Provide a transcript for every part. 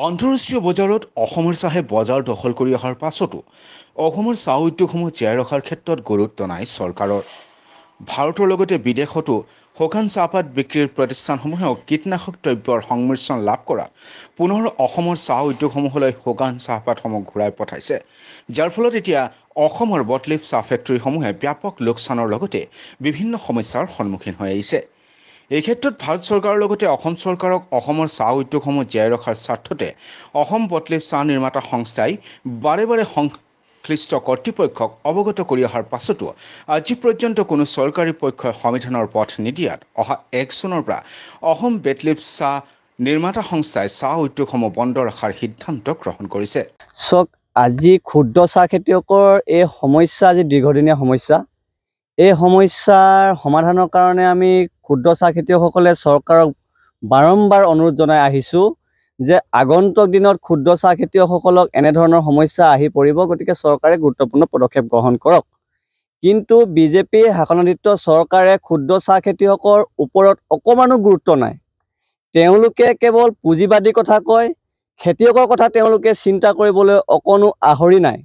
আন্তঃৰাষ্ট্ৰীয় বজাৰত অসমৰ চাহে বজাৰ দখল কৰি অহাৰ পাছতো অসমৰ চাহ উদ্যোগসমূহ জীয়াই ৰখাৰ ক্ষেত্ৰত গুৰুত্ব নাই চৰকাৰৰ। ভাৰতৰ লগতে বিদেশতো শুকান চাহপাত বিক্ৰীৰ প্ৰতিষ্ঠানসমূহেও কীটনাশক দ্ৰব্যৰ সংমিশ্ৰণ লাভ কৰাত পুনৰ অসমৰ চাহ উদ্যোগসমূহলৈ শুকান চাহপাতসমূহ ঘূৰাই পঠাইছে, যাৰ ফলত এতিয়া অসমৰ বটলিফ চাহ ফেক্টৰীসমূহে ব্যাপক লোকচানৰ লগতে বিভিন্ন সমস্যাৰ সন্মুখীন হৈ আহিছে। এই ক্ষেত্ৰত ভাৰত চৰকাৰৰ লগতে অসম চৰকাৰক অসমৰ চাহ উদ্যোগসমূহ জীয়াই ৰখাৰ স্বাৰ্থতে অসম বটলিফ চাহ নিৰ্মাতা সংস্থাই বাৰে বাৰে সংশ্লিষ্ট কৰ্তৃপক্ষক অৱগত কৰি অহাৰ পাছতো আজি পৰ্যন্ত কোনো চৰকাৰী পক্ষই সমাধানৰ পথ নিদিয়াত অহা 1 জুনৰ পৰা অসম বটলিফ চাহ নিৰ্মাতা সংস্থাই চাহ উদ্যোগসমূহ বন্ধ ৰখাৰ সিদ্ধান্ত গ্ৰহণ কৰিছে। আজি ক্ষুদ্ৰ চাহ খেতিয়কৰ এই সমস্যা আজি দীৰ্ঘদিনীয়া সমস্যা। এই সমস্যাৰ সমাধানৰ কাৰণে আমি ক্ষুদ্ৰ চাহ খেতিয়কসকলে চৰকাৰক বাৰম্বাৰ অনুৰোধ জনাই আহিছোঁ যে আগন্তুক দিনত ক্ষুদ্ৰ চাহ খেতিয়কসকলক এনেধৰণৰ সমস্যা আহি পৰিব, গতিকে চৰকাৰে গুৰুত্বপূৰ্ণ পদক্ষেপ গ্ৰহণ কৰক। কিন্তু বিজেপি শাসনাধীন চৰকাৰে ক্ষুদ্ৰ চাহ খেতিয়কৰ ওপৰত অকণমানো গুৰুত্ব নাই। তেওঁলোকে কেৱল পুঁজিবাদী কথা কয়, খেতিয়কৰ কথা তেওঁলোকে চিন্তা কৰিবলৈ অকণো আহৰি নাই।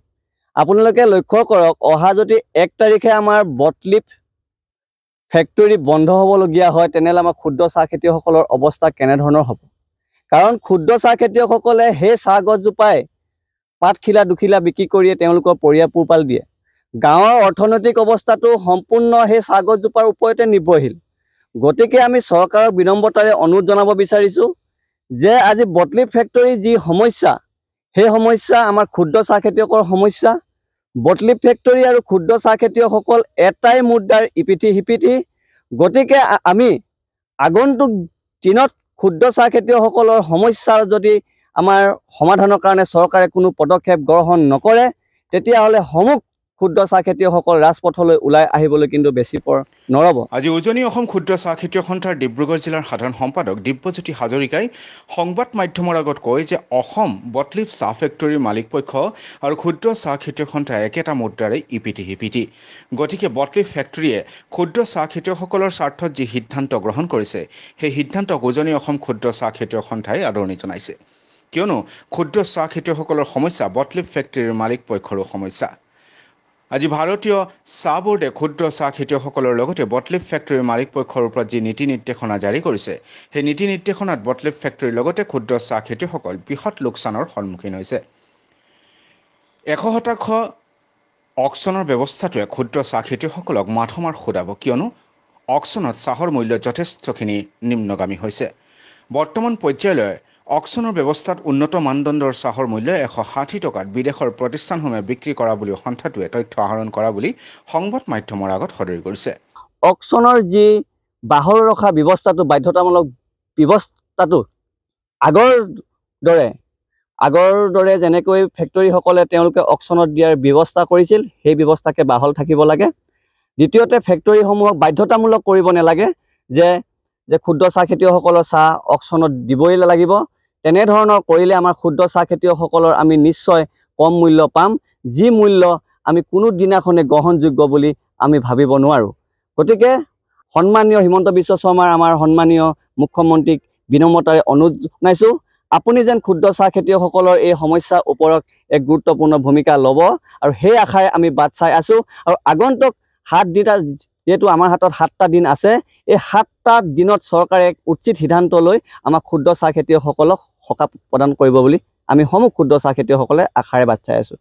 আপোনালোকে লক্ষ্য কৰক, অহা যদি 1 তাৰিখে আমাৰ বটলিফ ফেক্টৰী বন্ধ হ'বলগীয়া হয়, তেনেহ'লে আমাৰ ক্ষুদ্ৰ চাহ খেতিয়কসকলৰ অৱস্থা কেনেধৰণৰ হ'ব? কাৰণ ক্ষুদ্ৰ চাহ খেতিয়কসকলে সেই চাহ গছজোপাই পাতখিলা দুখিলা বিক্ৰী কৰিয়ে তেওঁলোকৰ পৰিয়াল পোহপাল দিয়ে। গাঁৱৰ অৰ্থনৈতিক অৱস্থাটো সম্পূৰ্ণ সেই চাহ গছজোপাৰ ওপৰতে নিৰ্ভৰশীল। গতিকে আমি চৰকাৰক বিনম্ৰতাৰে অনুৰোধ জনাব বিচাৰিছোঁ যে আজি বটলিফ ফেক্টৰীৰ যি সমস্যা, সেই সমস্যা আমাৰ ক্ষুদ্ৰ চাহ খেতিয়কৰ সমস্যা। বটলিফ ফেক্টৰী আৰু ক্ষুদ্ৰ চাহ খেতিয়কসকল এটাই মুদ্ৰাৰ ইপিঠি সিপিঠি। গতিকে আমি আগন্তুক দিনত ক্ষুদ্ৰ চাহ খেতিয়কসকলৰ সমস্যা যদি আমাৰ সমাধানৰ কাৰণে চৰকাৰে কোনো পদক্ষেপ গ্ৰহণ নকৰে, তেতিয়াহ'লে সমূহ ক্ষুদ্ৰ চাহ খেতিয়কসকল ৰাজপথলৈ ওলাই আহিবলৈ কিন্তু বেছি পৰ নৰব। আজি উজনি অসম ক্ষুদ্ৰ চাহ খেতিয়ক সন্থাৰ ডিব্ৰুগড় জিলাৰ সাধাৰণ সম্পাদক দিব্যজ্যোতি হাজৰিকাই সংবাদ মাধ্যমৰ আগত কয় যে অসম বটলিফ চাহ ফেক্টৰীৰ মালিক পক্ষ আৰু ক্ষুদ্ৰ চাহ খেতিয়ক সন্থা একেটা মুদ্ৰাৰে ইপিঠি সিপিঠি। গতিকে বটলিফ ফেক্টৰীয়ে ক্ষুদ্ৰ চাহ খেতিয়কসকলৰ স্বাৰ্থত যি সিদ্ধান্ত গ্ৰহণ কৰিছে, সেই সিদ্ধান্তক উজনি অসম ক্ষুদ্ৰ চাহ খেতিয়ক সন্থাই আদৰণি জনাইছে, কিয়নো ক্ষুদ্ৰ চাহ খেতিয়কসকলৰ সমস্যা বটলিফ ফেক্টৰীৰ মালিক পক্ষৰো সমস্যা। আজি ভাৰতীয় চাহ বোৰ্ডে ক্ষুদ্ৰ চাহ খেতিয়কসকলৰ লগতে বটলিফ ফেক্টৰীৰ মালিক পক্ষৰ ওপৰত যি নীতি নিৰ্দেশনা জাৰি কৰিছে, সেই নীতি নিৰ্দেশনাত বটলিফ ফেক্টৰীৰ লগতে ক্ষুদ্ৰ চাহ খেতিয়কসকল বৃহৎ লোকচানৰ সন্মুখীন হৈছে। 100% অকশ্যনৰ ব্যৱস্থাটোৱে ক্ষুদ্ৰ চাহ খেতিয়কসকলক মাথমাৰ সোধাব, কিয়নো অকশ্যনত চাহৰ মূল্য যথেষ্টখিনি নিম্নগামী হৈছে। বৰ্তমান পৰ্যায়লৈ অকশ্যনৰ ব্যৱস্থাত উন্নত মানদণ্ডৰ চাহৰ মূল্য 160 টকাত বিদেশৰ প্ৰতিষ্ঠানসমূহে বিক্ৰী কৰা বুলি সন্থাটোৱে তথ্য আহৰণ কৰা বুলি সংবাদ মাধ্যমৰ আগত সদৰি কৰিছে। অকশ্যনৰ যি বাহৰ ৰখা ব্যৱস্থাটো, বাধ্যতামূলক ব্যৱস্থাটো আগৰ দৰে যেনেকৈ ফেক্টৰীসকলে তেওঁলোকে অকশ্যনত দিয়াৰ ব্যৱস্থা কৰিছিল, সেই ব্যৱস্থাকে বাহল থাকিব লাগে। দ্বিতীয়তে ফেক্টৰীসমূহক বাধ্যতামূলক কৰিব নালাগে যে ক্ষুদ্ৰ চাহ খেতিয়কসকলৰ চাহ অকশ্যনত দিবই লাগিব। তেনেধৰণৰ কৰিলে আমাৰ ক্ষুদ্ৰ চাহ খেতিয়কসকলৰ আমি নিশ্চয় কম মূল্য পাম, যি মূল্য আমি কোনো দিনাখনে গ্ৰহণযোগ্য বুলি আমি ভাবিব নোৱাৰোঁ। গতিকে সন্মানীয় হিমন্ত বিশ্ব শৰ্মাৰ আমাৰ সন্মানীয় মুখ্যমন্ত্ৰীক বিনম্ৰতাৰে অনুৰোধ জনাইছোঁ, আপুনি যেন ক্ষুদ্ৰ চাহ খেতিয়কসকলৰ এই সমস্যাৰ ওপৰত এক গুৰুত্বপূৰ্ণ ভূমিকা ল'ব, আৰু সেই আশাৰে আমি বাট চাই আছোঁ। আৰু আগন্তুক 7 দিন, যিহেতু আমাৰ হাতত 7টা দিন আছে, এই 7টা দিনত চৰকাৰে এক উচিত সিদ্ধান্ত লৈ আমাক ক্ষুদ্ৰ চাহ খেতিয়কসকলক সকাহ প্ৰদান কৰিব বুলি আমি সমূহ ক্ষুদ্ৰ চাহ খেতিয়কসকলে আশাৰে বাট চাই আছোঁ।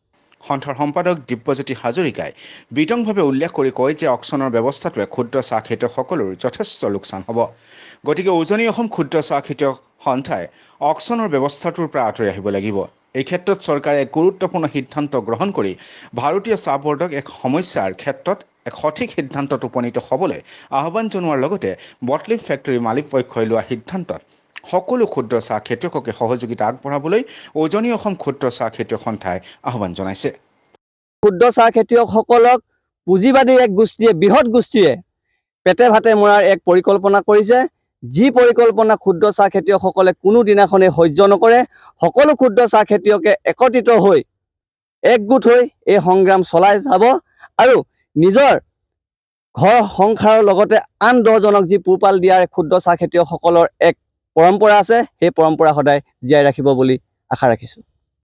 সন্থাৰ সম্পাদক দিব্যজ্যোতি হাজৰিকাই বিতংভাৱে উল্লেখ কৰি কয় যে অকশ্যনৰ ব্যৱস্থাটোৱে ক্ষুদ্ৰ চাহ খেতিয়কসকলৰ যথেষ্ট লোকচান হ'ব। গতিকে উজনি অসম ক্ষুদ্ৰ চাহ খেতিয়ক সন্থাই অকশ্যনৰ ব্যৱস্থাটোৰ পৰা আঁতৰি আহিব লাগিব। এই ক্ষেত্ৰত চৰকাৰে এক গুৰুত্বপূৰ্ণ সিদ্ধান্ত গ্ৰহণ কৰি ভাৰতীয় চাহ বোৰ্ডক এক সমস্যাৰ ক্ষেত্ৰত এক সঠিক সিদ্ধান্তত উপনীত হ'বলৈ আহ্বান জনোৱাৰ লগতে বটলিফ ফেক্টৰীৰ মালিক পক্ষই লোৱা সিদ্ধান্তত সকলো ক্ষুদ্ৰ চাহ খেতিয়ককে সহযোগিতা আগবঢ়াবলৈ উজনি অসম ক্ষুদ্ৰ চাহ খেতিয়ক সন্থাই আহ্বান জনাইছে। ক্ষুদ্ৰ চাহ খেতিয়কসকলক পুঁজিবাদী এক গোষ্ঠীয়ে, বৃহৎ গোষ্ঠীয়ে পেটে ভাতে মৰাৰ এক পৰিকল্পনা কৰিছে, যি পৰিকল্পনা ক্ষুদ্ৰ চাহ খেতিয়কসকলে কোনো দিনাখনে সহ্য নকৰে। সকলো ক্ষুদ্ৰ চাহ খেতিয়কে একত্ৰিত হৈ একগোট হৈ এই সংগ্ৰাম চলাই যাব, আৰু নিজৰ ঘৰ সংসাৰৰ লগতে আন 10জনক যি পোহপাল দিয়াৰ ক্ষুদ্ৰ চাহ খেতিয়কসকলৰ এক পৰম্পৰা আছে, সেই পৰম্পৰা সদায় জীয়াই ৰাখিব বুলি আশা ৰাখিছোঁ।